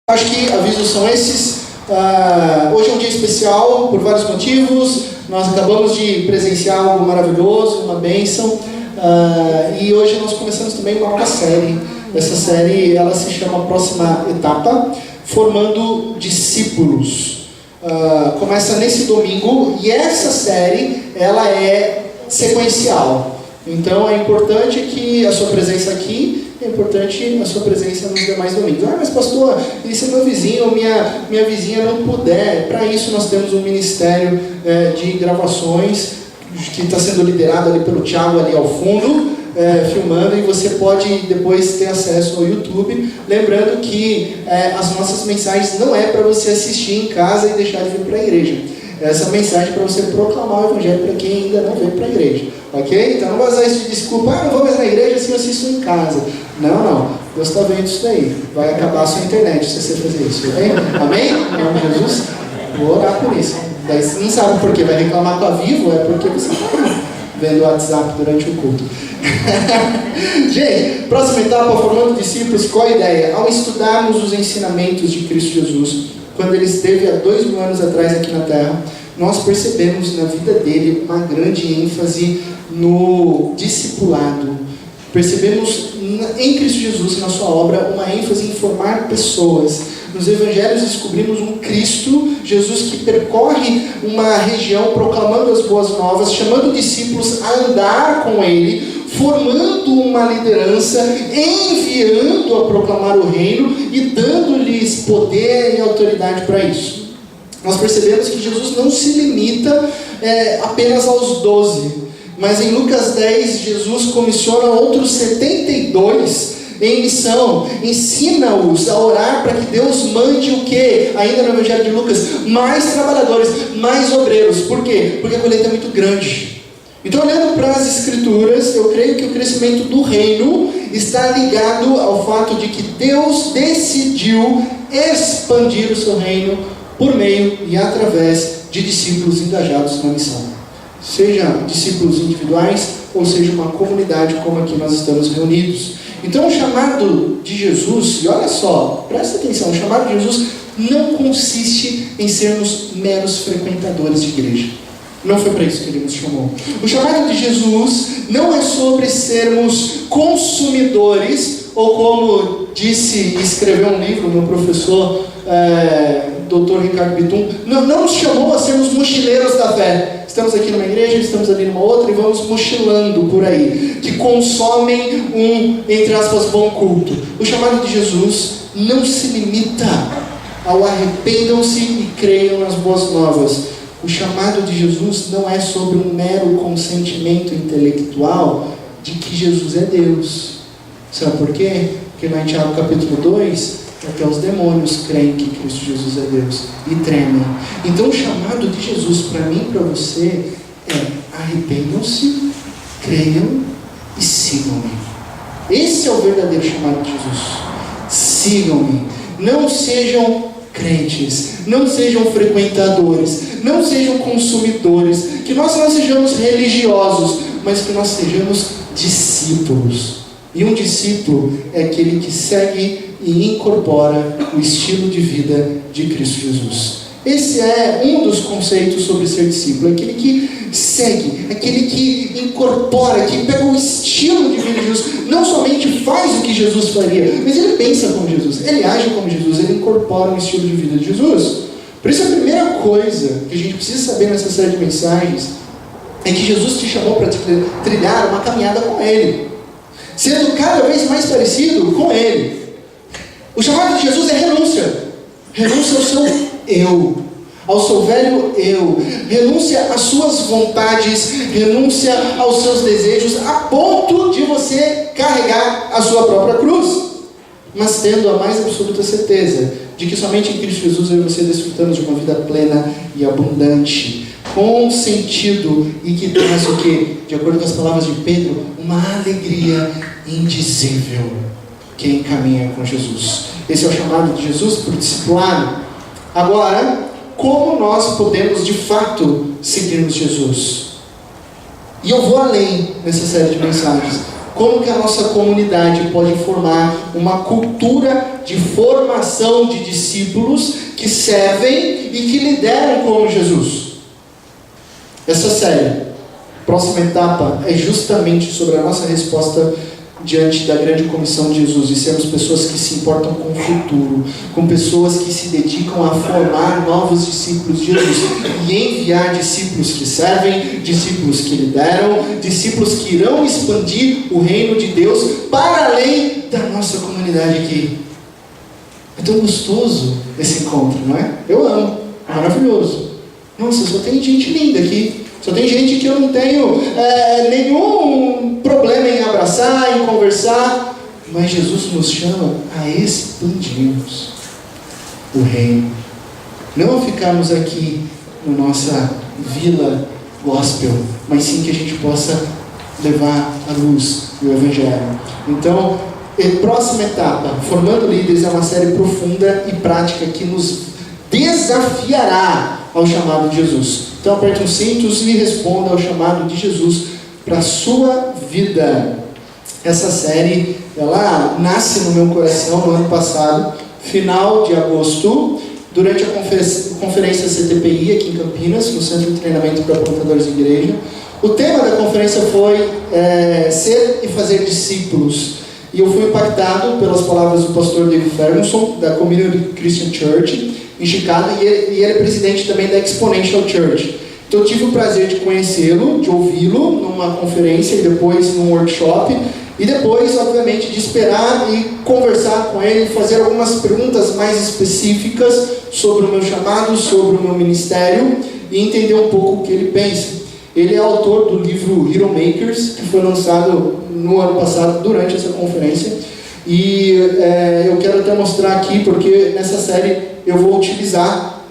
Acho que avisos são esses. Hoje é um dia especial por vários motivos. Nós acabamos de presenciar algo maravilhoso, uma bênção. E hoje nós começamos também uma nova série. Essa série ela se chama Próxima Etapa, Formando Discípulos. Começa nesse domingo e essa série ela é sequencial. Então é importante que a sua presença aqui, é importante a sua presença nos demais domingos. Mas pastor, e se meu vizinho ou minha vizinha não puder? Para isso nós temos um ministério de gravações que está sendo liderado ali pelo Thiago ali ao fundo, filmando, e você pode depois ter acesso ao YouTube. Lembrando que as nossas mensagens não é para você assistir em casa e deixar de vir para a igreja. Essa mensagem é para você proclamar o evangelho para quem ainda não veio para a igreja, ok? Então não vai usar isso de desculpa, não vou mais na igreja assim eu assisto em casa. Não, Deus está vendo isso daí, vai acabar a sua internet se você fazer isso, ok? Amém? Em nome de Jesus, vou orar por isso. Daí você não sabe por quê, vai reclamar com a Vivo, é porque você está vendo o WhatsApp durante o culto. Gente, próxima etapa, formando discípulos. Qual a ideia? Ao estudarmos os ensinamentos de Cristo Jesus, quando ele esteve há 2000 anos atrás aqui na Terra, nós percebemos na vida dele uma grande ênfase no discipulado. Percebemos em Cristo Jesus, na sua obra, uma ênfase em formar pessoas. Nos evangelhos descobrimos um Cristo, Jesus, que percorre uma região proclamando as boas novas, chamando discípulos a andar com ele, formando uma liderança, enviando a proclamar o reino e dando-lhes poder e autoridade para isso. Nós percebemos que Jesus não se limita apenas aos 12, mas em Lucas 10, Jesus comissiona outros 72 em missão, ensina-os a orar para que Deus mande o quê? Ainda no Evangelho de Lucas, mais trabalhadores, mais obreiros. Por quê? Porque a colheita é muito grande. Então, olhando para as Escrituras, eu creio que o crescimento do reino está ligado ao fato de que Deus decidiu expandir o seu reino por meio e através de discípulos engajados na missão. Seja discípulos individuais ou seja uma comunidade como aqui nós estamos reunidos. Então o chamado de Jesus, e olha só, presta atenção, o chamado de Jesus não consiste em sermos meros frequentadores de igreja. Não foi para isso que ele nos chamou. O chamado de Jesus não é sobre sermos consumidores, ou como disse e escreveu um livro, meu professor, Dr. Ricardo Bitum, não nos chamou a sermos mochileiros da fé. Estamos aqui numa igreja, estamos ali numa outra e vamos mochilando por aí, que consomem um, entre aspas, bom culto. O chamado de Jesus não se limita ao arrependam-se e creiam nas boas novas. O chamado de Jesus não é sobre um mero consentimento intelectual de que Jesus é Deus. Sabe por quê? Porque lá em Tiago capítulo 2, até os demônios creem que Cristo Jesus é Deus e tremem. Então o chamado de Jesus para mim e para você é: arrependam-se, creiam e sigam-me. Esse é o verdadeiro chamado de Jesus. Sigam-me. Não sejam crentes, não sejam frequentadores, não sejam consumidores, que nós não sejamos religiosos, mas que nós sejamos discípulos. E um discípulo é aquele que segue e incorpora o estilo de vida de Cristo Jesus. Esse é um dos conceitos sobre ser discípulo, aquele que segue, aquele que incorpora, que pega o estilo de vida de Jesus, não somente faz o que Jesus faria, mas ele pensa como Jesus, ele age como Jesus, ele incorpora o estilo de vida de Jesus. Por isso a primeira coisa que a gente precisa saber nessa série de mensagens é que Jesus te chamou para trilhar uma caminhada com ele, sendo cada vez mais parecido com ele. O chamado de Jesus é renúncia. Renúncia ao seu eu, ao seu velho eu. Renúncia às suas vontades, renúncia aos seus desejos, a ponto de você carregar a sua própria cruz, mas tendo a mais absoluta certeza de que somente em Cristo Jesus eu e você desfrutamos de uma vida plena e abundante, com sentido, e que traz o quê? De acordo com as palavras de Pedro, uma alegria indizível. Quem caminha com Jesus. Esse é o chamado de Jesus por discipulado. Agora, como nós podemos de fato seguirmos Jesus? E eu vou além nessa série de mensagens. como que a nossa comunidade pode formar uma cultura de formação de discípulos que servem e que lideram como Jesus. Essa série, próxima etapa, é justamente sobre a nossa resposta diante da grande comissão de Jesus, e sermos pessoas que se importam com o futuro, com pessoas que se dedicam a formar novos discípulos de Jesus e enviar discípulos que servem, discípulos que lideram, discípulos que irão expandir o reino de Deus para além da nossa comunidade aqui. É tão gostoso esse encontro, não é? Eu amo, é maravilhoso. Nossa, só tem gente linda aqui. Só tem gente que eu não tenho nenhum problema em abraçar, em conversar. Mas Jesus nos chama a expandirmos o reino. Não a ficarmos aqui na nossa vila gospel, mas sim que a gente possa levar a luz do Evangelho. Então, a próxima etapa, Formando Líderes, é uma série profunda e prática que nos desafiará ao chamado de Jesus. Então aperte os cintos e responda ao chamado de Jesus para a sua vida. Essa série, ela nasce no meu coração no ano passado, final de agosto, durante a conferência CTPI aqui em Campinas, no Centro de Treinamento para Plantadores de Igreja. O tema da conferência foi ser e fazer discípulos. E eu fui impactado pelas palavras do pastor David Ferguson, da Community Christian Church, em Chicago, e ele é presidente também da Exponential Church. Então eu tive o prazer de conhecê-lo, de ouvi-lo numa conferência e depois num workshop, e depois, obviamente, de esperar e conversar com ele, fazer algumas perguntas mais específicas sobre o meu chamado, sobre o meu ministério, e entender um pouco o que ele pensa. Ele é autor do livro Hero Makers, que foi lançado no ano passado, durante essa conferência. E eu quero até mostrar aqui, porque nessa série eu vou utilizar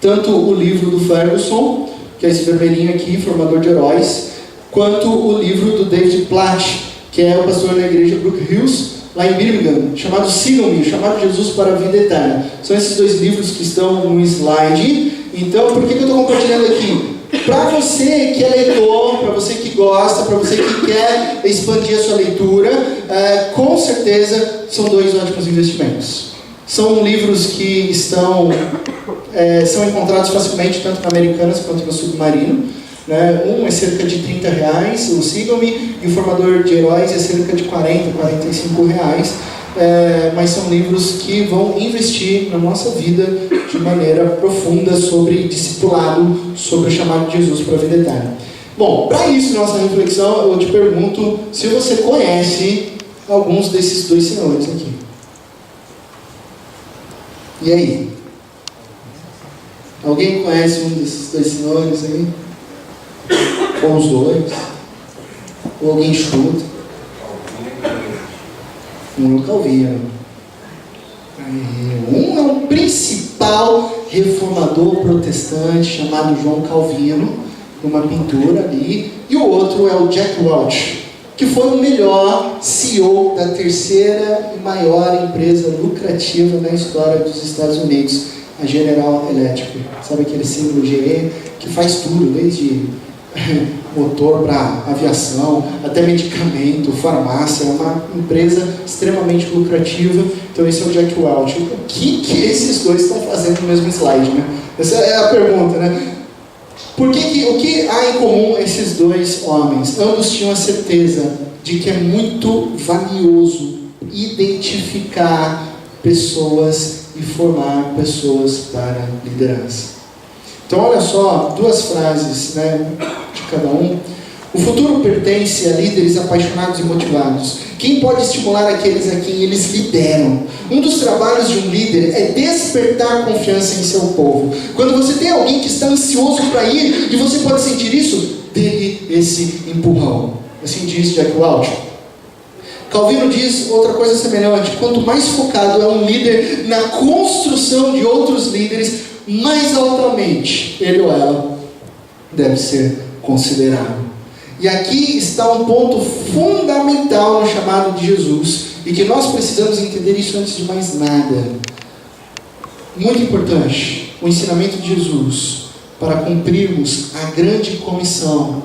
tanto o livro do Ferguson, que é esse vermelhinho aqui, Formador de Heróis, quanto o livro do David Platt, que é o pastor na igreja Brook Hills, lá em Birmingham, chamado Sigam-me, chamado Jesus para a Vida Eterna. São esses dois livros que estão no slide. Então, por que eu estou compartilhando aqui? Para você que é leitor, para você que gosta, para você que quer expandir a sua leitura, com certeza são dois ótimos investimentos. São livros que são encontrados facilmente, tanto na Americanas quanto no Submarino. Né? Um é cerca de R$30, o Sigam-me, e o Formador de Heróis é cerca de R$40, R$45. Mas são livros que vão investir na nossa vida de maneira profunda sobre discipulado, sobre o chamado de Jesus para a vida eterna. Bom, para isso, nossa reflexão, eu te pergunto se você conhece alguns desses dois senhores aqui. E aí? Alguém conhece um desses dois senhores aí? Ou os dois? Ou alguém chuta? Um Calvino. Um é o principal reformador protestante chamado João Calvino, numa pintura ali, e o outro é o Jack Welch, que foi o melhor CEO da terceira e maior empresa lucrativa na história dos Estados Unidos, a General Electric. Sabe aquele símbolo GE que faz tudo, desde motor para aviação, até medicamento, farmácia, é uma empresa extremamente lucrativa. Então esse é o Jack Welch. O que esses dois estão fazendo no mesmo slide, né? Essa é a pergunta, né? O que há em comum esses dois homens? Ambos tinham a certeza de que é muito valioso identificar pessoas e formar pessoas para liderança. Então olha só, duas frases, né, de cada um. O futuro pertence a líderes apaixonados e motivados. Quem pode estimular aqueles a quem eles lideram? Um dos trabalhos de um líder é despertar confiança em seu povo. Quando você tem alguém que está ansioso para ir, e você pode sentir isso, dê esse empurrão. Assim diz Jack Welch. Calvino diz outra coisa semelhante: quanto mais focado é um líder na construção de outros líderes, mais altamente ele ou ela deve ser considerado. E aqui está um ponto fundamental no chamado de Jesus, e que nós precisamos entender isso antes de mais nada. Muito importante, o ensinamento de Jesus para cumprirmos a grande comissão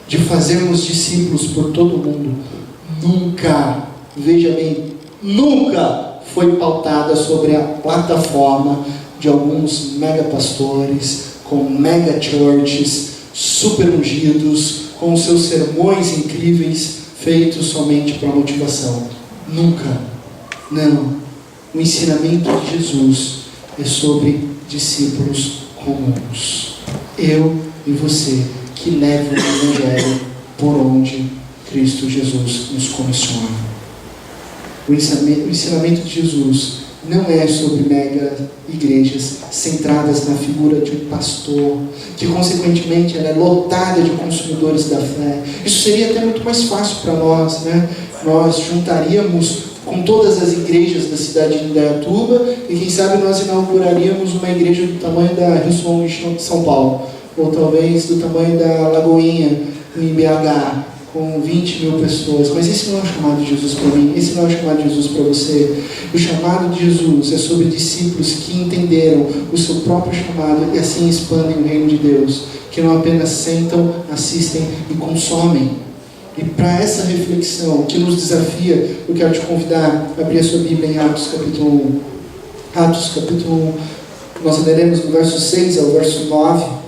de fazermos discípulos por todo o mundo nunca, veja bem, nunca foi pautada sobre a plataforma de alguns mega pastores, com mega churches, super ungidos, com seus sermões incríveis, feitos somente para motivação. Nunca. Não. O ensinamento de Jesus é sobre discípulos comuns. Eu e você, que levam o Evangelho por onde Cristo Jesus nos comissiona. O ensinamento de Jesus não é sobre mega igrejas centradas na figura de um pastor, que consequentemente ela é lotada de consumidores da fé. Isso seria até muito mais fácil para nós, né? Nós juntaríamos com todas as igrejas da cidade de Indaiatuba e quem sabe nós inauguraríamos uma igreja do tamanho da Rio São Paulo, ou talvez do tamanho da Lagoinha, em BH, com 20 mil pessoas. Mas esse não é o chamado de Jesus para mim, esse não é o chamado de Jesus para você. O chamado de Jesus é sobre discípulos que entenderam o seu próprio chamado e assim expandem o reino de Deus, que não apenas sentam, assistem e consomem. E para essa reflexão que nos desafia, eu quero te convidar a abrir a sua Bíblia em Atos capítulo 1. Atos capítulo 1, nós leremos do verso 6 ao verso 9.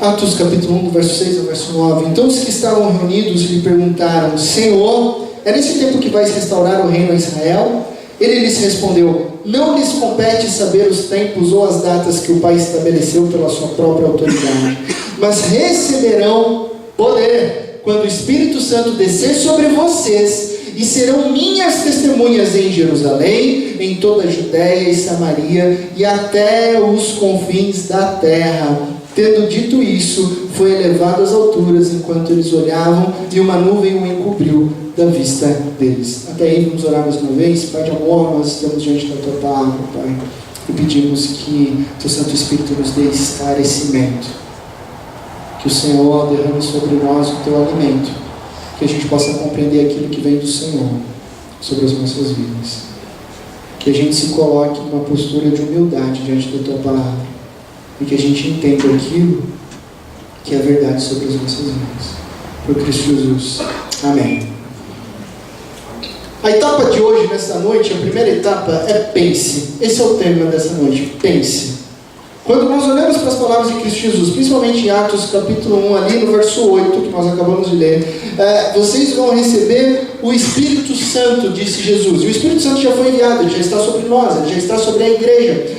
Atos capítulo 1, do verso 6 ao verso 9. Então os que estavam reunidos lhe perguntaram: Senhor, é nesse tempo que vais restaurar o reino a Israel? Ele lhes respondeu: não lhes compete saber os tempos ou as datas que o Pai estabeleceu pela sua própria autoridade, mas receberão poder quando o Espírito Santo descer sobre vocês, e serão minhas testemunhas em Jerusalém, em toda a Judéia e Samaria e até os confins da terra. Tendo dito isso, foi elevado às alturas enquanto eles olhavam, e uma nuvem o encobriu da vista deles. Até aí vamos orar mais uma vez. Pai de amor, nós estamos diante da Tua palavra, Pai, e pedimos que Teu Santo Espírito nos dê esclarecimento, que o Senhor derrame sobre nós o Teu alimento, que a gente possa compreender aquilo que vem do Senhor sobre as nossas vidas, que a gente se coloque numa postura de humildade diante da Tua palavra, e que a gente entenda aquilo que é verdade sobre as nossas vidas. Por Cristo Jesus. Amém. A etapa de hoje, nessa noite, a primeira etapa é pense. Esse é o tema dessa noite, pense. Quando nós olhamos para as palavras de Cristo Jesus, principalmente em Atos capítulo 1, ali no verso 8, que nós acabamos de ler, vocês vão receber o Espírito Santo, disse Jesus. E o Espírito Santo já foi enviado, ele já está sobre nós, ele já está sobre a igreja.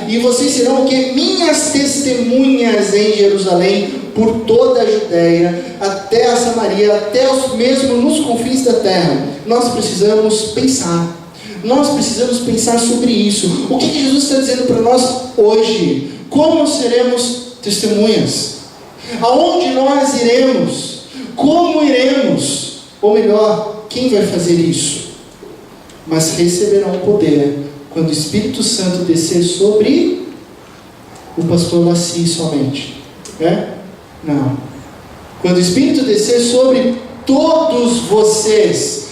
E vocês serão o que? Minhas testemunhas em Jerusalém, por toda a Judéia, até a Samaria, até mesmo nos confins da terra. Nós precisamos pensar. Nós precisamos pensar sobre isso. O que Jesus está dizendo para nós hoje? Como seremos testemunhas? Aonde nós iremos? Como iremos? Ou melhor, quem vai fazer isso? Mas receberão poder quando o Espírito Santo descer sobre o pastor Laci somente. Não. Quando o Espírito descer sobre todos vocês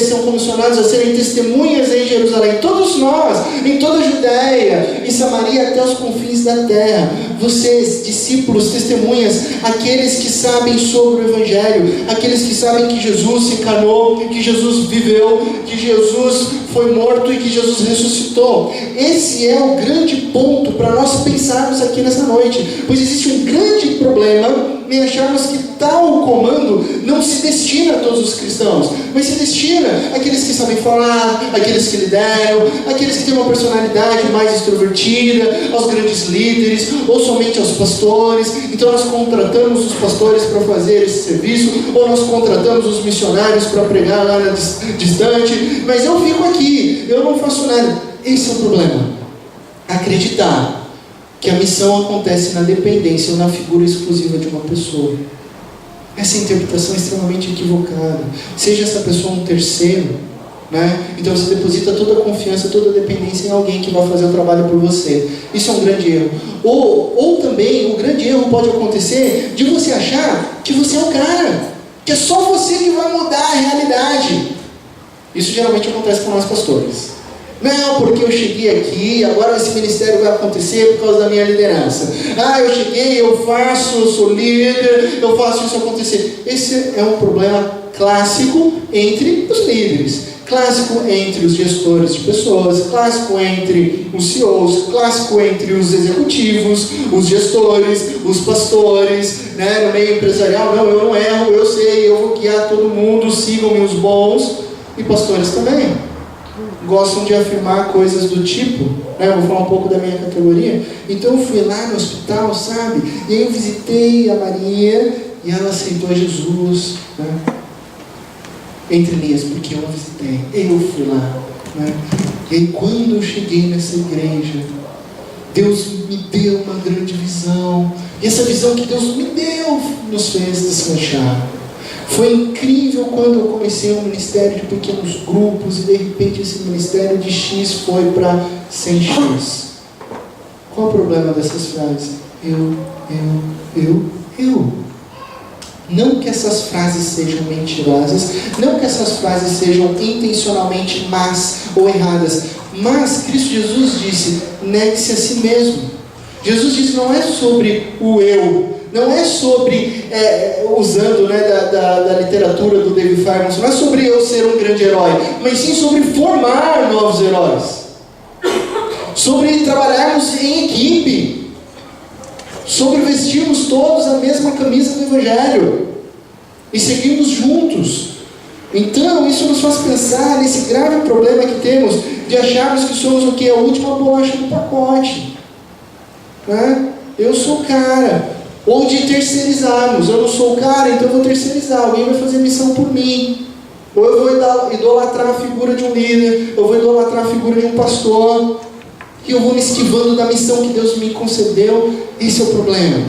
são comissionados a serem testemunhas em Jerusalém. Todos nós, em toda a Judéia, em Samaria, até os confins da terra. Vocês, discípulos, testemunhas, aqueles que sabem sobre o Evangelho, aqueles que sabem que Jesus se encarnou, que Jesus viveu, que Jesus foi morto e que Jesus ressuscitou. Esse é o grande ponto para nós pensarmos aqui nessa noite, pois existe um grande problema em acharmos que tal comando não se destina a todos os cristãos, mas se destina àqueles que sabem falar, àqueles que lideram, àqueles que têm uma personalidade mais extrovertida, aos grandes líderes, ou somente aos pastores. Então nós contratamos os pastores para fazer esse serviço, ou nós contratamos os missionários para pregar lá na distante, mas eu fico aqui, eu não faço nada. Esse é o problema. Acreditar que a missão acontece na dependência ou na figura exclusiva de uma pessoa. Essa interpretação é extremamente equivocada. Seja essa pessoa um terceiro, né? Então você deposita toda a confiança, toda a dependência em alguém que vai fazer o trabalho por você. Isso é um grande erro. Ou também, o grande erro pode acontecer de você achar que você é o cara, que é só você que vai mudar a realidade. Isso geralmente acontece com nós pastores. Não, porque eu cheguei aqui, agora esse ministério vai acontecer por causa da minha liderança. Eu cheguei, eu faço, eu sou líder, eu faço isso acontecer. Esse é um problema clássico entre os líderes, clássico entre os gestores de pessoas, clássico entre os CEOs, clássico entre os executivos, os gestores, os pastores, né, no meio empresarial. Não, eu não erro, eu sei, eu vou guiar todo mundo, sigam-me os bons. E pastores também gostam de afirmar coisas do tipo, né? Eu vou falar um pouco da minha categoria. Então eu fui lá no hospital, sabe? E aí eu visitei a Maria e ela aceitou Jesus, né? Entre linhas, porque eu a visitei. Eu fui lá, né? E aí quando eu cheguei nessa igreja, Deus me deu uma grande visão. E essa visão que Deus me deu nos fez deslanchar. Foi incrível quando eu comecei um ministério de pequenos grupos e de repente esse ministério de X foi para 100X. Qual o problema dessas frases? Eu. Não que essas frases sejam mentirosas, não que essas frases sejam intencionalmente más ou erradas, mas Cristo Jesus disse, negue-se a si mesmo. Jesus disse, não é sobre o eu, não é sobre, usando, né, da literatura do David Ferguson, não é sobre eu ser um grande herói, mas sim sobre formar novos heróis, sobre trabalharmos em equipe, sobre vestirmos todos a mesma camisa do Evangelho e seguirmos juntos. Então isso nos faz pensar nesse grave problema que temos de acharmos que somos o que? A última bolacha do pacote, né? Eu sou o cara. Ou de terceirizarmos, eu não sou o cara, então eu vou terceirizar, alguém vai fazer missão por mim. Ou eu vou idolatrar a figura de um líder, eu vou idolatrar a figura de um pastor, e eu vou me esquivando da missão que Deus me concedeu. Esse é o problema.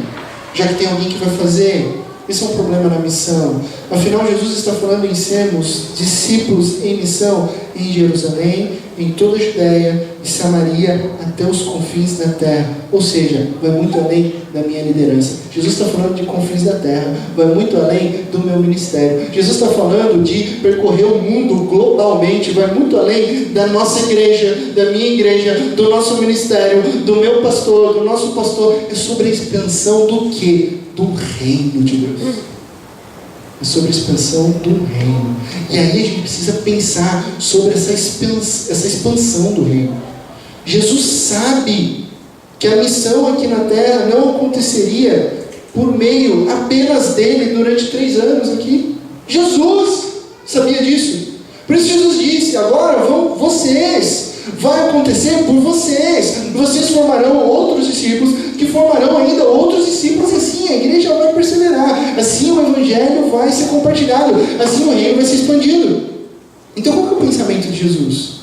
Já que tem alguém que vai fazer, esse é um problema na missão. Afinal, Jesus está falando em sermos discípulos em missão em Jerusalém, em toda a Judeia e Samaria, até os confins da terra. Ou seja, vai muito além da minha liderança. Jesus está falando de confins da terra, vai muito além do meu ministério. Jesus está falando de percorrer o mundo globalmente, vai muito além da nossa igreja, da minha igreja, do nosso ministério, do meu pastor, do nosso pastor. É sobre a expansão do quê? Do reino de Deus. É sobre a expansão do reino. E aí a gente precisa pensar sobre essa expansão do reino. Jesus sabe que a missão aqui na terra não aconteceria por meio apenas dele durante 3 anos aqui. Jesus sabia disso. Por isso Jesus disse, agora vão vocês, vai acontecer por vocês. Vocês formarão outros discípulos, que formarão ainda outros discípulos, assim a igreja vai perseverar, assim o evangelho vai ser compartilhado, assim o reino vai ser expandido. Então qual que é o pensamento de Jesus?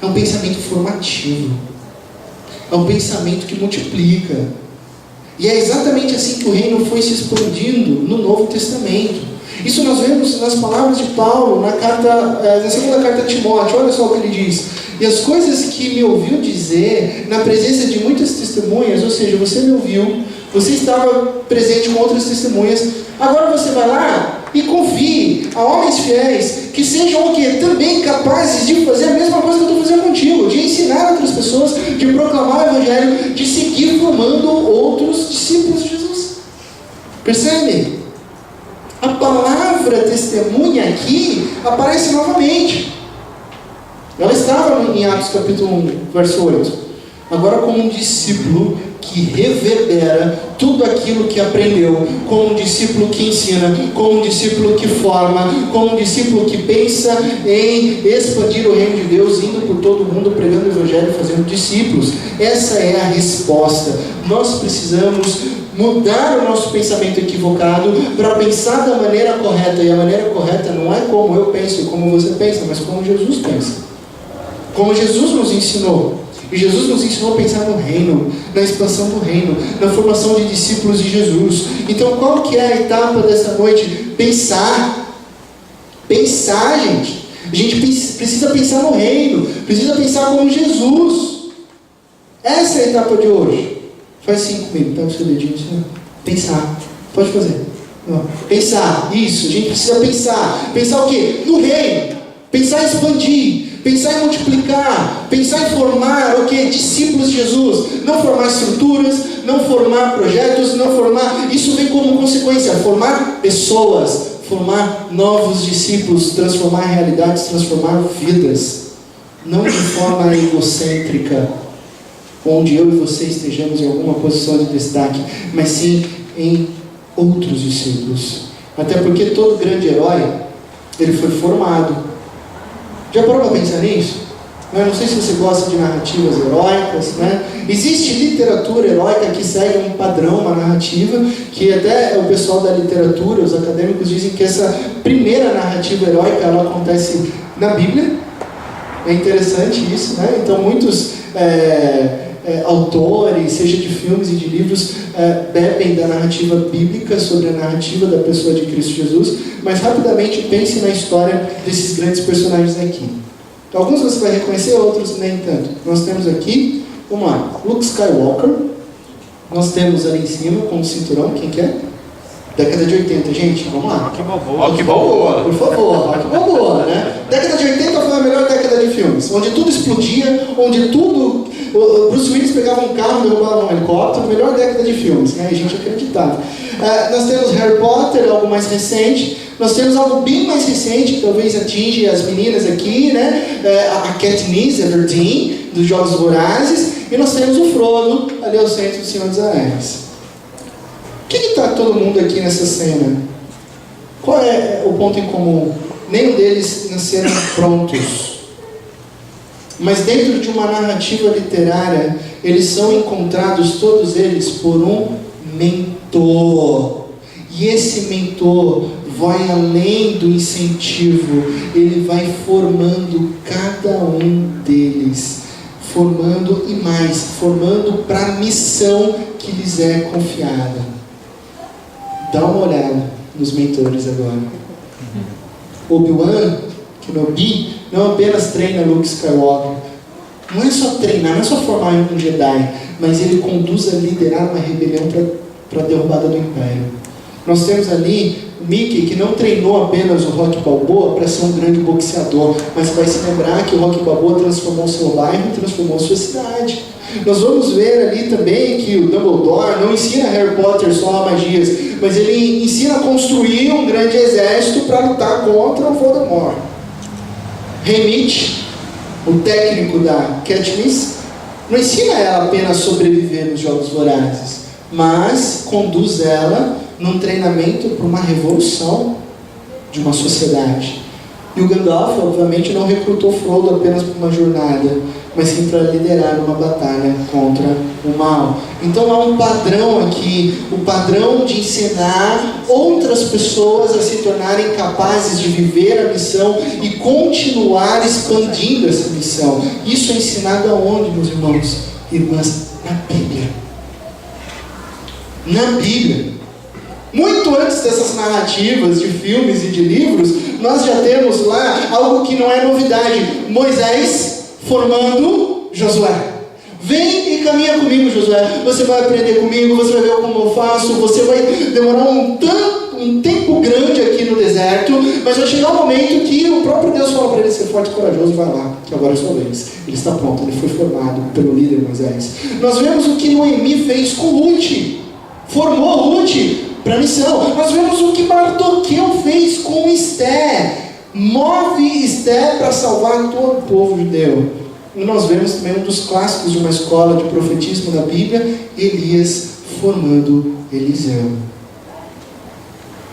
É um pensamento formativo, é um pensamento que multiplica, e é exatamente assim que o reino foi se expandindo no Novo Testamento. Isso nós vemos nas palavras de Paulo, na segunda carta de Timóteo. Olha só o que ele diz: e as coisas que me ouviu dizer na presença de muitas testemunhas, ou seja, você me ouviu, você estava presente com outras testemunhas, agora você vai lá e confie a homens fiéis, que sejam o quê? Também capazes de fazer a mesma coisa que eu estou fazendo contigo, de ensinar outras pessoas, de proclamar o evangelho, de seguir formando outros discípulos de Jesus. Percebe? A palavra testemunha aqui aparece novamente. Ela estava em Atos capítulo 1, verso 8. Agora como um discípulo que reverbera tudo aquilo que aprendeu, como um discípulo que ensina, como um discípulo que forma, como um discípulo que pensa em expandir o reino de Deus, indo por todo o mundo pregando o evangelho, fazendo discípulos. Essa é a resposta. Nós precisamos mudar o nosso pensamento equivocado para pensar da maneira correta. E a maneira correta não é como eu penso, como você pensa, mas como Jesus pensa, como Jesus nos ensinou. E Jesus nos ensinou a pensar no reino, na expansão do reino, na formação de discípulos de Jesus. Então qual que é a etapa dessa noite? Pensar, gente. A gente precisa pensar no reino, precisa pensar como Jesus. Essa é a etapa de hoje. Faz assim comigo, pega o seu dedinho assim. Pensar, pode fazer. Pensar, isso, a gente precisa pensar. Pensar o quê? No reino. pensar em expandir, pensar em multiplicar, pensar em formar discípulos de Jesus, não formar estruturas, não formar projetos, não formar, isso vem como consequência, formar pessoas, formar novos discípulos, transformar realidades, transformar vidas, não de forma egocêntrica, onde eu e você estejamos em alguma posição de destaque, mas sim em outros discípulos. Até porque todo grande herói, ele foi formado. Já parou para pensar nisso? Eu não sei se você gosta de narrativas heróicas, né? Existe literatura heróica que segue um padrão, uma narrativa, que até o pessoal da literatura, os acadêmicos dizem que essa primeira narrativa heróica, ela acontece na Bíblia. É interessante isso, né? Então muitos autores, seja de filmes e de livros, bebem da narrativa bíblica sobre a narrativa da pessoa de Cristo Jesus, mas rapidamente pense na história desses grandes personagens aqui. Alguns você vai reconhecer, outros nem tanto. Nós temos aqui, vamos lá, Luke Skywalker. Nós temos ali em cima, com o cinturão, quem que é? Década de 80, gente, vamos lá. Rock Balboa. Por favor, Rock Balboa, né? Década de 80 foi a melhor década de filmes, onde tudo explodia, onde tudo... O Bruce Willis pegava um carro, derrubava um helicóptero, melhor década de filmes, né? A gente acreditava. Nós temos Harry Potter, algo mais recente. Nós temos algo bem mais recente, que talvez atinge as meninas aqui, né? A Katniss Everdeen, dos Jogos Vorazes. E nós temos o Frodo, ali ao centro do Senhor dos Anéis. O que está todo mundo aqui nessa cena? Qual é o ponto em comum? Nenhum deles nasceram prontos. Mas dentro de uma narrativa literária, eles são encontrados, todos eles, por um mentor. E esse mentor vai além do incentivo, ele vai formando cada um deles. Formando e mais, formando para a missão que lhes é confiada. Dá uma olhada nos mentores agora. Obi-Wan Kenobi não apenas treina Luke Skywalker. Não é só treinar, não é só formar um Jedi, mas ele conduz a liderar uma rebelião para a derrubada do Império. Nós temos ali o Mickey, que não treinou apenas o Rock Balboa para ser um grande boxeador, mas vai se lembrar que o Rock Balboa transformou seu bairro e transformou sua cidade. Nós vamos ver ali também que o Dumbledore não ensina Harry Potter só magias, mas ele ensina a construir um grande exército para lutar contra o Voldemort. Haymitch, o técnico da Katniss, não ensina ela apenas a sobreviver nos Jogos Vorazes, mas conduz ela num treinamento para uma revolução de uma sociedade. E o Gandalf, obviamente, não recrutou Frodo apenas para uma jornada, mas sim para liderar uma batalha contra o mal. Então há um padrão aqui, o padrão de ensinar outras pessoas a se tornarem capazes de viver a missão e continuar expandindo essa missão. Isso é ensinado aonde, meus irmãos e irmãs? Na Bíblia. Na Bíblia. Muito antes dessas narrativas de filmes e de livros, nós já temos lá algo que não é novidade. Moisés formando Josué. Vem e caminha comigo, Josué. Você vai aprender comigo, você vai ver como eu faço, você vai demorar um tempo grande aqui no deserto, mas vai chegar um momento que o próprio Deus fala para ele ser forte e corajoso, vai lá, que agora é sua vez. Ele está pronto, ele foi formado pelo líder Moisés. Nós vemos o que Noemi fez com Ruth. Formou Ruth para a missão. Nós vemos o que Mardoqueu fez com Esté. Move Esté para salvar todo o povo judeu. E nós vemos também um dos clássicos de uma escola de profetismo da Bíblia, Elias formando Eliseu.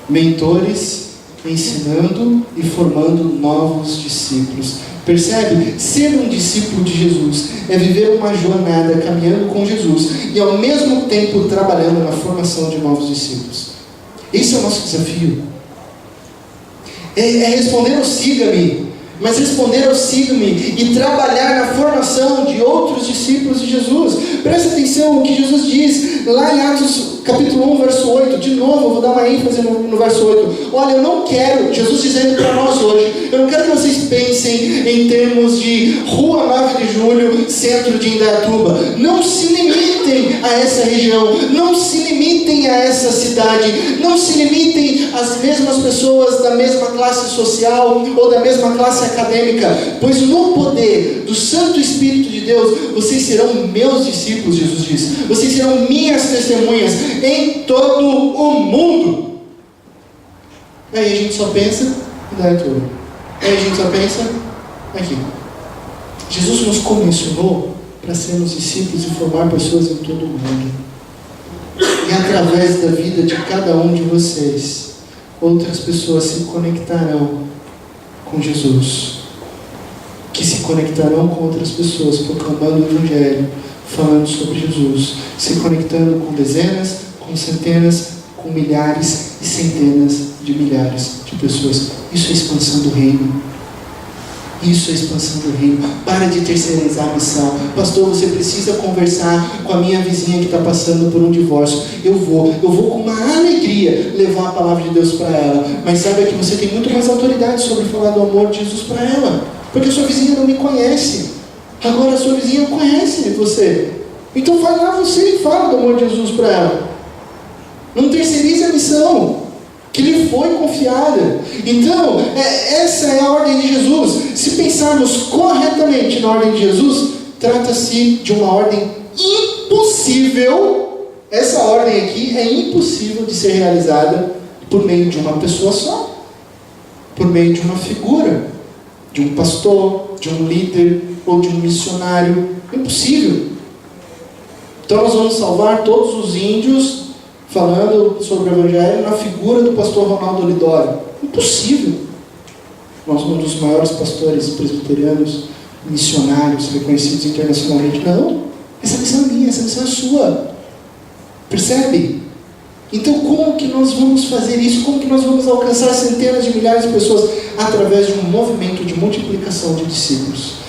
Mentores ensinando e formando novos discípulos. Percebe? Ser um discípulo de Jesus é viver uma jornada caminhando com Jesus e ao mesmo tempo trabalhando na formação de novos discípulos. Esse é o nosso desafio. É responder ao siga-me, mas responder ao siga-me e trabalhar na formação de outros discípulos de Jesus. Presta atenção o que Jesus diz lá em Atos capítulo 1, verso 8, de novo, eu vou dar uma ênfase no verso 8. Olha, eu não quero, Jesus dizendo para nós hoje, eu não quero que vocês pensem em termos de Rua 9 de Julho, centro de Indaiatuba. Não se limitem a essa região, não se limitem a essa cidade, não se limitem às mesmas pessoas da mesma classe social ou da mesma classe acadêmica, pois no poder do Santo Espírito de Deus, vocês serão meus discípulos, Jesus diz. Vocês serão minhas testemunhas em todo o mundo. Aí a gente só pensa em Indaiatuba. Aí a gente só pensa aqui. Jesus nos comissionou para sermos discípulos e formar pessoas em todo o mundo. E através da vida de cada um de vocês, outras pessoas se conectarão com Jesus, que se conectarão com outras pessoas, proclamando o Evangelho, falando sobre Jesus, se conectando com dezenas, com centenas, com milhares e centenas de milhares de pessoas. Isso é expansão do reino. Isso é expansão do reino. Para de terceirizar a missão. Pastor, você precisa conversar com a minha vizinha que está passando por um divórcio. Eu vou com uma alegria levar a palavra de Deus para ela. Mas saiba que você tem muito mais autoridade sobre falar do amor de Jesus para ela. Porque a sua vizinha não me conhece. Agora a sua vizinha conhece você. Então vai lá você e fala do amor de Jesus para ela. Não terceirize a missão que lhe foi confiada. Então, essa é a ordem de Jesus. Se pensarmos corretamente na ordem de Jesus, trata-se de uma ordem impossível. Essa ordem aqui é impossível de ser realizada por meio de uma pessoa só, por meio de uma figura, de um pastor, de um líder ou de um missionário. Impossível. Então nós vamos salvar todos os índios, falando sobre o Evangelho, na figura do pastor Ronaldo Lidório. Impossível. Nós somos um dos maiores pastores presbiterianos, missionários, reconhecidos internacionalmente. Não. Essa missão é minha, essa missão é sua. Percebe? Então como que nós vamos fazer isso? Como que nós vamos alcançar centenas de milhares de pessoas? Através de um movimento de multiplicação de discípulos.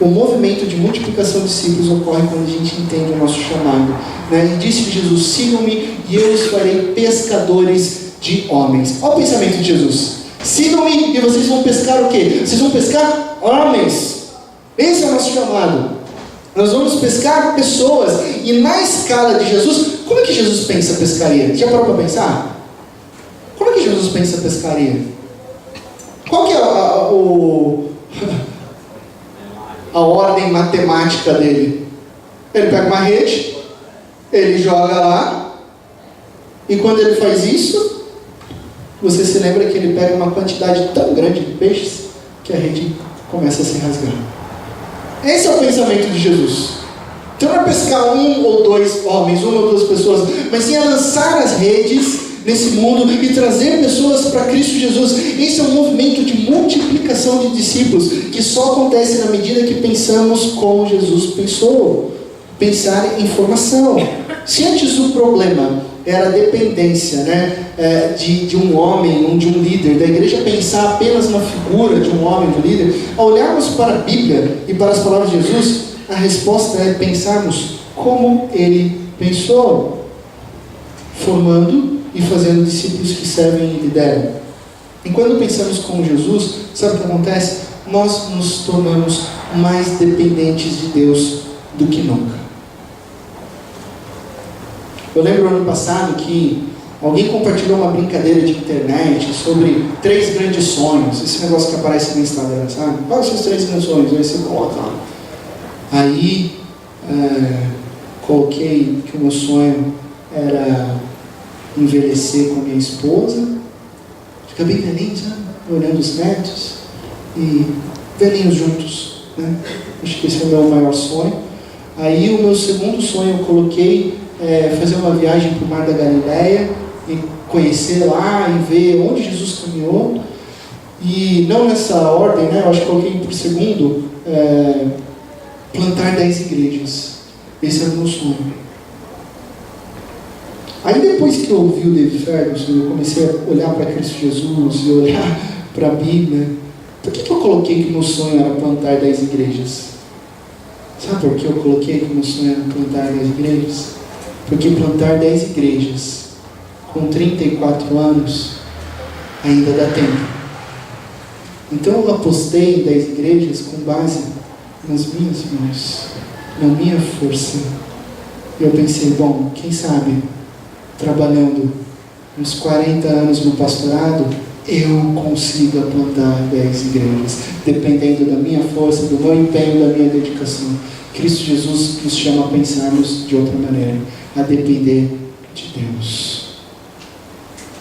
O movimento de multiplicação de discípulos ocorre quando a gente entende o nosso chamado. E disse Jesus: sigam-me e eu os farei pescadores de homens. Olha o pensamento de Jesus: sigam-me e vocês vão pescar o quê? Vocês vão pescar homens. Esse é o nosso chamado. Nós vamos pescar pessoas. E na escala de Jesus, como é que Jesus pensa a pescaria? Já parou para pensar? Como é que Jesus pensa a pescaria? Qual que é a ordem matemática dele? Ele pega uma rede, ele joga lá, e quando ele faz isso, você se lembra que ele pega uma quantidade tão grande de peixes que a rede começa a se rasgar. Esse é o pensamento de Jesus. Então não é pescar um ou dois homens, uma ou duas pessoas, mas sim é lançar as redes nesse mundo e trazer pessoas para Cristo Jesus. Esse é um movimento de multiplicação de discípulos que só acontece na medida que pensamos como Jesus pensou. Pensar em formação. Se antes o problema era a dependência de um homem, de um líder, da igreja pensar apenas na figura de um homem, de um líder, ao olharmos para a Bíblia e para as palavras de Jesus, a resposta é pensarmos como ele pensou, formando e fazendo discípulos que servem e lideram. E quando pensamos como Jesus, sabe o que acontece? Nós nos tornamos mais dependentes de Deus do que nunca. Eu lembro no ano passado que alguém compartilhou uma brincadeira de internet sobre 3 grandes sonhos. Esse negócio que aparece no Instagram, sabe? Quais são os 3 grandes sonhos? Aí você coloca lá. Aí coloquei que o meu sonho era envelhecer com a minha esposa, ficar bem velhinho, sabe? Olhando os netos e velhinhos juntos, Acho que esse é o meu maior sonho. Aí o meu segundo sonho eu coloquei fazer uma viagem para o Mar da Galileia e conhecer lá e ver onde Jesus caminhou. E não nessa ordem, eu acho que coloquei por segundo, plantar 10 igrejas. Esse era o meu sonho. Aí depois que eu ouvi o David Ferguson, eu comecei a olhar para Cristo Jesus e olhar para a Bíblia. Por que eu coloquei que o meu sonho era plantar 10 igrejas? Sabe por que eu coloquei que o meu sonho era plantar 10 igrejas? Porque plantar 10 igrejas com 34 anos ainda dá tempo. Então eu apostei em 10 igrejas com base nas minhas mãos, na minha força. E eu pensei, bom, quem sabe, trabalhando uns 40 anos no pastorado, eu consiga plantar 10 igrejas, dependendo da minha força, do meu empenho, da minha dedicação. Cristo Jesus nos chama a pensarmos de outra maneira, a depender de Deus.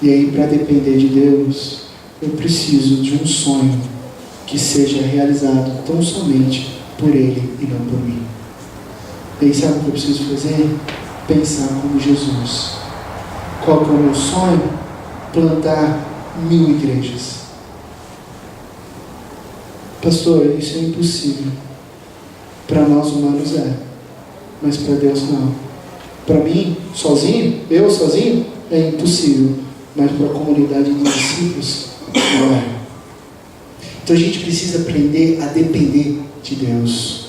E aí, para depender de Deus, eu preciso de um sonho que seja realizado tão somente por Ele e não por mim. E aí, sabe o que eu preciso fazer? Pensar como Jesus. Qual que é o meu sonho? Plantar 1000 igrejas. Pastor, isso é impossível. Para nós humanos é, mas para Deus não. Para mim, sozinho, eu sozinho, é impossível, mas para a comunidade de discípulos, não é. Então a gente precisa aprender a depender de Deus.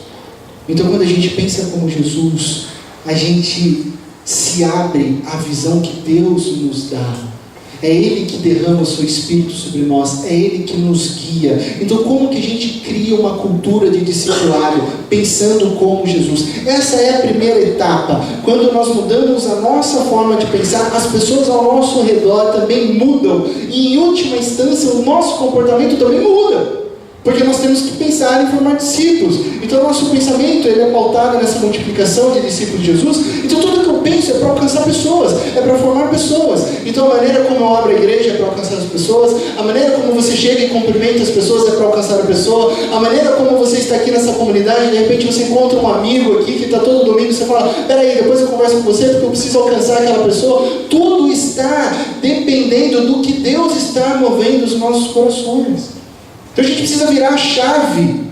Então quando a gente pensa como Jesus, a gente se abre à visão que Deus nos dá. É Ele que derrama o seu Espírito sobre nós, é Ele que nos guia. Então como que a gente cria uma cultura de discipulado, pensando como Jesus? Essa é a primeira etapa. Quando nós mudamos a nossa forma de pensar, as pessoas ao nosso redor também mudam. E em última instância, o nosso comportamento também muda. Porque nós temos que pensar em formar discípulos. Então o nosso pensamento ele é pautado nessa multiplicação de discípulos de Jesus. Então tudo que eu penso é para alcançar pessoas, é para formar pessoas. Então a maneira como eu abro a igreja é para alcançar as pessoas, a maneira como você chega e cumprimenta as pessoas é para alcançar a pessoa, a maneira como você está aqui nessa comunidade, de repente você encontra um amigo aqui que está todo domingo e você fala, peraí, depois eu converso com você porque eu preciso alcançar aquela pessoa. Tudo está dependendo do que Deus está movendo os nossos corações. Então a gente precisa virar a chave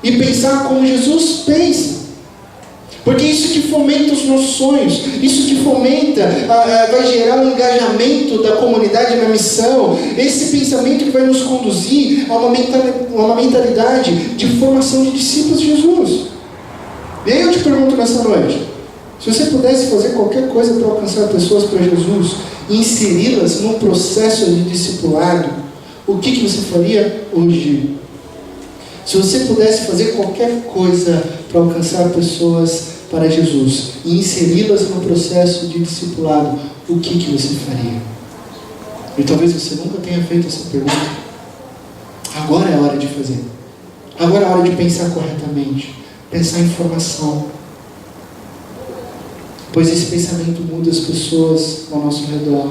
e pensar como Jesus pensa. Porque isso que fomenta os nossos sonhos, isso que fomenta, vai gerar um engajamento da comunidade na missão, esse pensamento que vai nos conduzir a uma mentalidade de formação de discípulos de Jesus. E aí eu te pergunto nessa noite, se você pudesse fazer qualquer coisa para alcançar pessoas para Jesus e inseri-las num processo de discipulado, o que você faria hoje? Se você pudesse fazer qualquer coisa para alcançar pessoas para Jesus e inseri-las no processo de discipulado, o que você faria? E talvez você nunca tenha feito essa pergunta. Agora é a hora de fazer. Agora é a hora de pensar corretamente. Pensar em formação. Pois esse pensamento muda as pessoas ao nosso redor.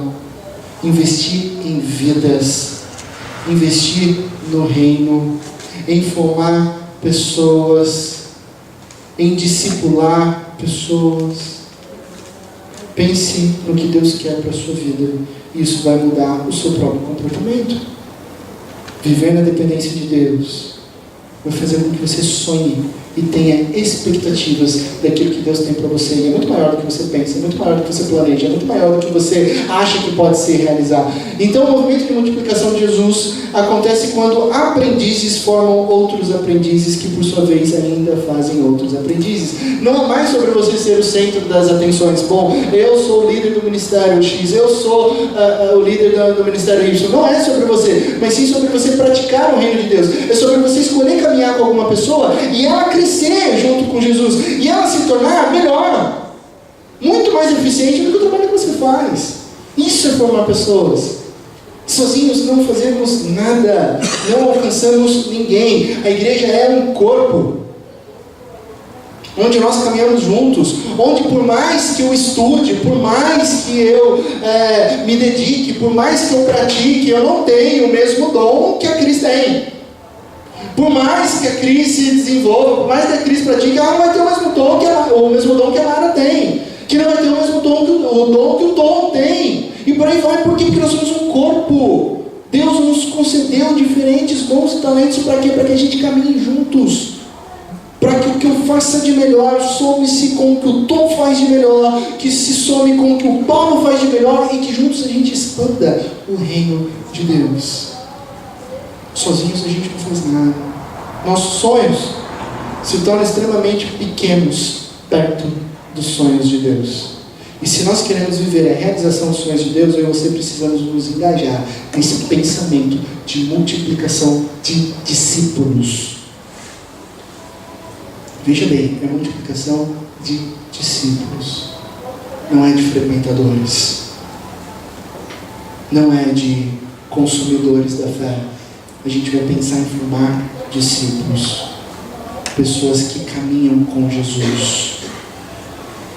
Investir em vidas. Investir no reino, em formar pessoas, em discipular pessoas. Pense no que Deus quer para a sua vida. Isso vai mudar o seu próprio comportamento. Viver na dependência de Deus vai fazer com que você sonhe e tenha expectativas daquilo que Deus tem para você. E é muito maior do que você pensa, é muito maior do que você planeja, é muito maior do que você acha que pode se realizar. Então o movimento de multiplicação de Jesus acontece quando aprendizes formam outros aprendizes que por sua vez ainda fazem outros aprendizes. Não é mais sobre você ser o centro das atenções. Bom, eu sou o líder do ministério X, eu sou o líder do ministério Y. Não é sobre você, mas sim sobre você praticar o reino de Deus. É sobre você escolher caminhar com alguma pessoa e ela crescer junto com Jesus e ela se tornar melhor, muito mais eficiente do que o trabalho que você faz. Isso é formar pessoas. Sozinhos não fazemos nada, não alcançamos ninguém. A igreja é um corpo onde nós caminhamos juntos, onde por mais que eu estude, por mais que eu me dedique, por mais que eu pratique, eu não tenho o mesmo dom que a Cris tem. Por mais que a Cris se desenvolva, por mais que a Cris pratique, ela não vai ter o mesmo dom que a Lara tem, que não vai ter o mesmo dom que o Tom tem, e por aí vai. Por quê? Porque nós somos um corpo. Deus nos concedeu diferentes dons e talentos. Para quê? Para que a gente caminhe juntos, para que o que eu faça de melhor some-se com o que o Tom faz de melhor, que se some com o que o Paulo faz de melhor, e que juntos a gente expanda o reino de Deus. Sozinhos a gente não faz nada. Nossos sonhos se tornam extremamente pequenos perto dos sonhos de Deus. E se nós queremos viver a realização dos sonhos de Deus, eu e você precisamos nos engajar nesse pensamento de multiplicação de discípulos. Veja bem, é multiplicação de discípulos, não é de frequentadores, não é de consumidores da fé. A gente vai pensar em formar discípulos, pessoas que caminham com Jesus,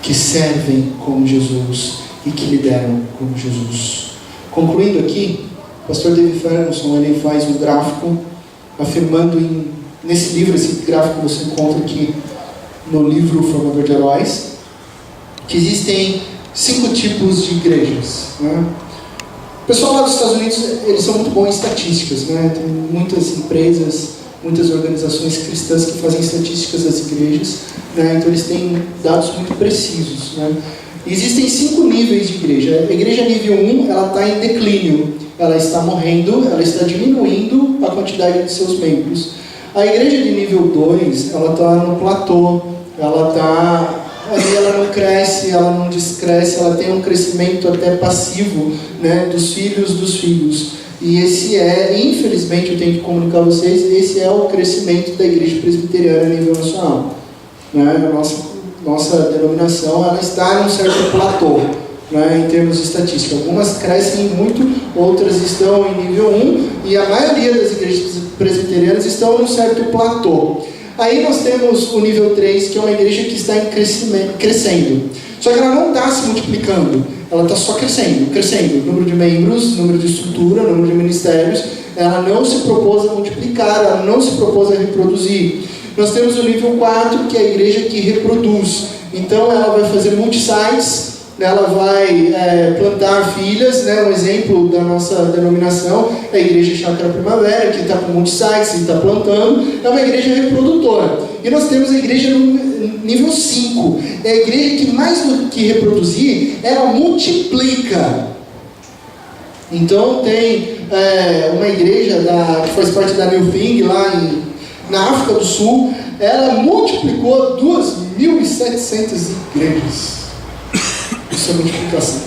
que servem como Jesus e que lideram como Jesus. Concluindo aqui, o pastor David Ferguson, ele faz um gráfico afirmando nesse livro, esse gráfico você encontra aqui no livro Formador de Heróis, que existem 5 tipos de igrejas, né? O pessoal lá dos Estados Unidos, eles são muito bons em estatísticas, né? Tem muitas empresas, muitas organizações cristãs que fazem estatísticas das igrejas, né? Então eles têm dados muito precisos, né? Existem 5 níveis de igreja. A igreja nível 1, ela está em declínio, ela está morrendo, ela está diminuindo a quantidade de seus membros. A igreja de nível 2, ela está no platô, ela está ali, ela não cresce, ela não descresce, ela tem um crescimento até passivo, né, dos filhos. E esse infelizmente eu tenho que comunicar a vocês, esse é o crescimento da igreja presbiteriana a nível nacional, né? A nossa denominação, ela está num certo platô, né, em termos de estatística. Algumas crescem muito, outras estão em nível 1, e a maioria das igrejas presbiterianas estão num certo platô. Aí nós temos o nível 3, que é uma igreja que está em crescendo. Só que ela não está se multiplicando, ela está só crescendo. Número de membros, número de estrutura, número de ministérios. Ela não se propôs a multiplicar, ela não se propôs a reproduzir. Nós temos o nível 4, que é a igreja que reproduz. Então ela vai fazer multi-sites, ela vai plantar filhas, né? Um exemplo da nossa denominação é a Igreja Chácara Primavera, que está com multi-sites e está plantando, é uma igreja reprodutora. E nós temos a igreja no nível 5, é a igreja que mais do que reproduzir, ela multiplica. Então tem uma igreja que faz parte da New Thing, lá na África do Sul, ela multiplicou 2.700 igrejas. Isso é multiplicação.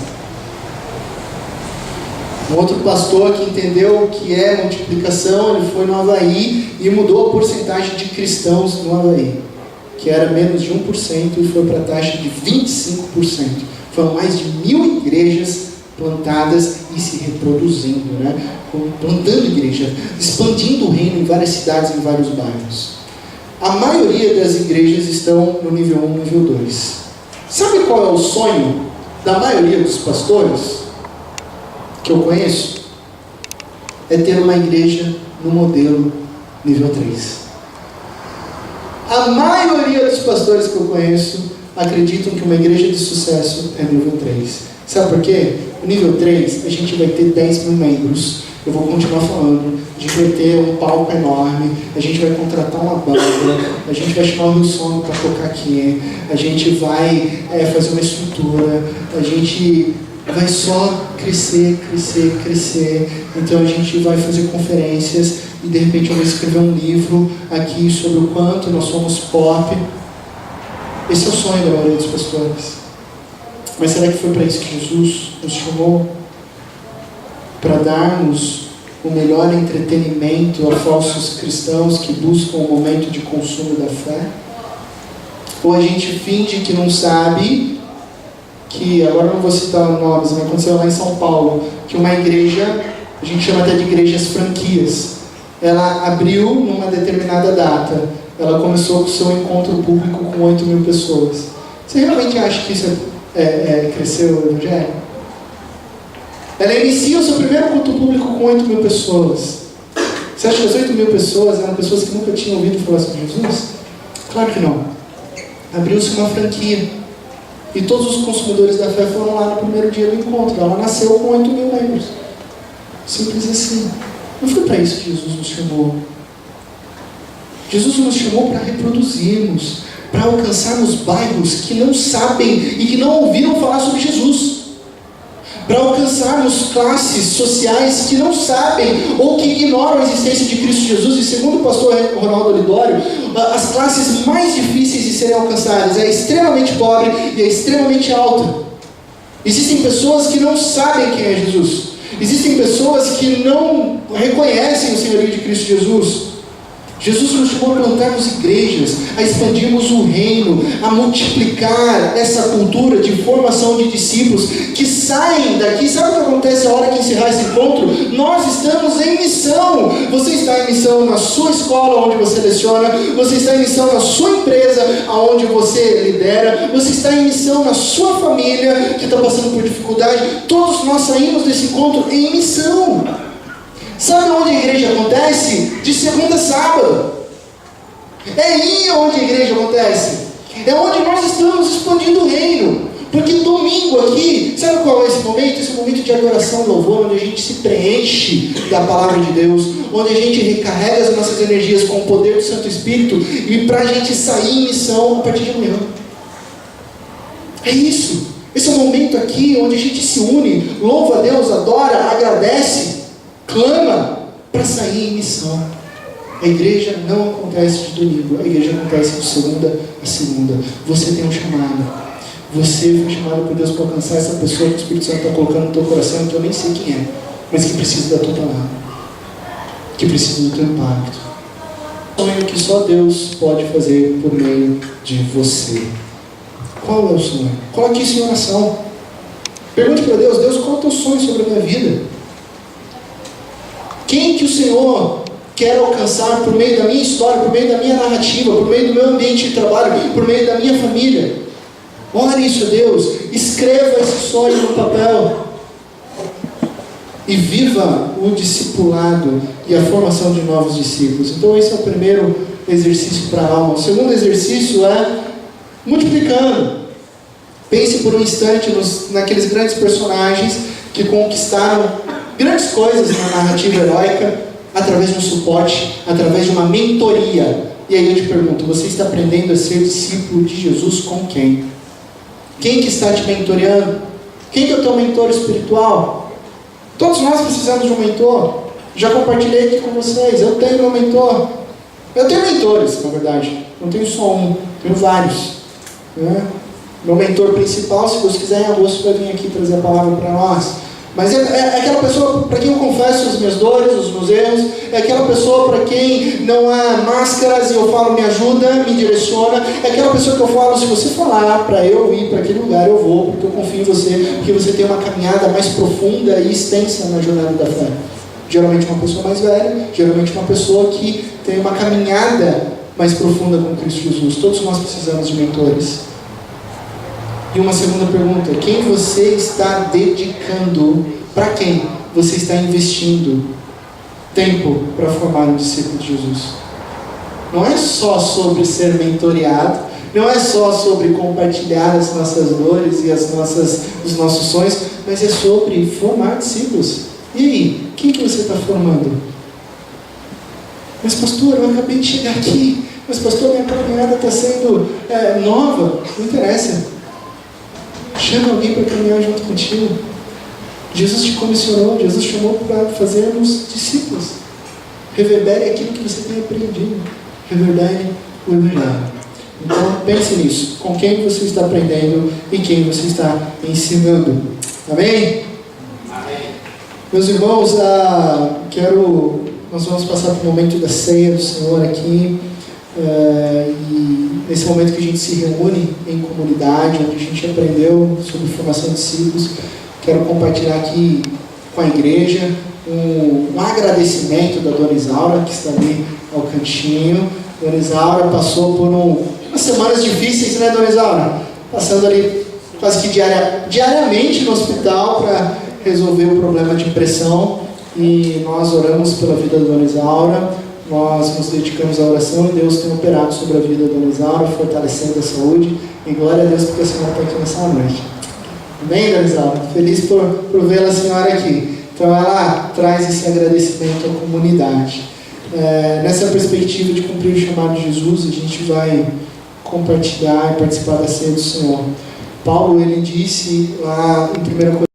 Um outro pastor que entendeu o que é multiplicação, ele foi no Havaí e mudou a porcentagem de cristãos no Havaí, que era menos de 1% e foi para a taxa de 25%. Foram mais de 1.000 igrejas plantadas e se reproduzindo, né? Plantando igreja, expandindo o reino em várias cidades, em vários bairros. A maioria das igrejas estão no nível 1, nível 2. Sabe qual é o sonho da maioria dos pastores que eu conheço? É ter uma igreja no modelo nível 3. A maioria dos pastores que eu conheço acreditam que uma igreja de sucesso é nível 3. Sabe por quê? No nível 3 a gente vai ter 10 mil membros. Eu vou continuar falando. A gente vai ter um palco enorme, a gente vai contratar uma banda, a gente vai chamar o Rio Som para tocar aqui, a gente vai fazer uma estrutura, a gente vai só crescer. Então a gente vai fazer conferências e de repente eu vou escrever um livro aqui sobre o quanto nós somos pop. Esse é o sonho da maioria dos pastores. Mas será que foi para isso que Jesus nos chamou? Para darmos o melhor entretenimento a falsos cristãos que buscam um momento de consumo da fé? Ou a gente finge que não sabe que, agora não vou citar nomes, mas aconteceu lá em São Paulo, que uma igreja, a gente chama até de igrejas franquias, ela abriu numa determinada data, ela começou com o seu encontro público com 8 mil pessoas. Você realmente acha que isso cresceu o evangelho? Ela inicia o seu primeiro culto público com 8 mil pessoas. Você acha que as 8 mil pessoas eram pessoas que nunca tinham ouvido falar sobre Jesus? Claro que não. Abriu-se uma franquia. E todos os consumidores da fé foram lá no primeiro dia do encontro. Ela nasceu com 8 mil membros. Simples assim. Não foi para isso que Jesus nos chamou. Jesus nos chamou para reproduzirmos, para alcançarmos bairros que não sabem e que não ouviram falar sobre Jesus. Para alcançarmos classes sociais que não sabem ou que ignoram a existência de Cristo Jesus. E segundo o pastor Ronaldo Lidório, as classes mais difíceis de serem alcançadas é a extremamente pobre e a extremamente alta. Existem pessoas que não sabem quem é Jesus. Existem pessoas que não reconhecem o senhorio de Cristo Jesus. Jesus nos chamou a plantarmos igrejas, a expandirmos o reino, a multiplicar essa cultura de formação de discípulos que saem daqui. Sabe o que acontece a hora que encerrar esse encontro? Nós estamos em missão. Você está em missão na sua escola, onde você leciona. Você está em missão na sua empresa, onde você lidera. Você está em missão na sua família, que está passando por dificuldade. Todos nós saímos desse encontro em missão. Sabe onde a igreja acontece? De segunda a sábado. É aí onde a igreja acontece. É onde nós estamos expandindo o reino. Porque domingo aqui, sabe qual é esse momento? Esse momento de adoração e louvor, onde a gente se preenche da palavra de Deus, onde a gente recarrega as nossas energias com o poder do Santo Espírito, e para a gente sair em missão a partir de amanhã. É isso. Esse é o momento aqui onde a gente se une, louva a Deus, adora, agradece, clama para sair em missão. A igreja não acontece de domingo, a igreja acontece de segunda a segunda. Você tem um chamado. Você foi chamado por Deus para alcançar essa pessoa que o Espírito Santo está colocando no teu coração, que eu nem sei quem é, mas que precisa da tua palavra, que precisa do teu impacto. Um sonho que só Deus pode fazer por meio de você. Qual é o sonho? Coloque isso em oração. Pergunte para Deus: Deus, qual é o teu sonho sobre a minha vida? Quem que o Senhor quer alcançar por meio da minha história, por meio da minha narrativa, por meio do meu ambiente de trabalho, por meio da minha família? Ore isso a Deus, escreva esse sonho no papel e viva o discipulado e a formação de novos discípulos. Então esse é o primeiro exercício para a alma. O segundo exercício é multiplicando. Pense por um instante naqueles grandes personagens que conquistaram grandes coisas na narrativa heróica através de um suporte, através de uma mentoria. E aí eu te pergunto: você está aprendendo a ser discípulo de Jesus com quem? Quem que está te mentoreando? Quem que é o teu mentor espiritual? Todos nós precisamos de um mentor. Já compartilhei aqui com vocês. Eu tenho meu mentor. Eu tenho mentores, na verdade. Não tenho só um, tenho vários, né? Meu mentor principal, se Deus quiser, em agosto vai vir aqui trazer a palavra para nós. Mas é aquela pessoa para quem eu confesso as minhas dores, os meus erros. É aquela pessoa para quem não há máscaras e eu falo: me ajuda, me direciona. É aquela pessoa que eu falo: se você falar para eu ir para aquele lugar, eu vou, porque eu confio em você, porque você tem uma caminhada mais profunda e extensa na jornada da fé. Geralmente uma pessoa mais velha, geralmente uma pessoa que tem uma caminhada mais profunda com Cristo Jesus. Todos nós precisamos de mentores. E uma segunda pergunta: quem você está dedicando? Para quem você está investindo tempo para formar um discípulo de Jesus? Não é só sobre ser mentoreado, não é só sobre compartilhar as nossas dores e os nossos sonhos, mas é sobre formar discípulos. E aí, quem que você está formando? Mas pastor, eu acabei de chegar aqui. Mas pastor, minha caminhada está sendo nova. Não interessa. Chama alguém para caminhar junto contigo. Jesus te comissionou, Jesus chamou para fazermos discípulos. Reverbere aquilo que você tem aprendido. Reverbere o Evangelho. Então pense nisso. Com quem você está aprendendo e quem você está ensinando. Amém? Amém. Meus irmãos, nós vamos passar por um momento da ceia do Senhor aqui. E nesse momento que a gente se reúne em comunidade, onde a gente aprendeu sobre formação de discípulos, quero compartilhar aqui com a igreja um agradecimento da Dona Isaura, que está ali ao cantinho. Dona Isaura passou por umas semanas difíceis, né, Dona Isaura? Passando ali quase que diariamente no hospital para resolver o problema de pressão, e nós oramos pela vida da Dona Isaura. Nós nos dedicamos à oração e Deus tem operado sobre a vida da Dona Isaura, fortalecendo a saúde. E glória a Deus porque a senhora está aqui nessa noite. Amém, Dona Isaura? Feliz por vê-la a senhora aqui. Então ela traz esse agradecimento à comunidade. Nessa perspectiva de cumprir o chamado de Jesus, a gente vai compartilhar e participar da ceia do Senhor. Paulo, ele disse lá em 1 Coríntios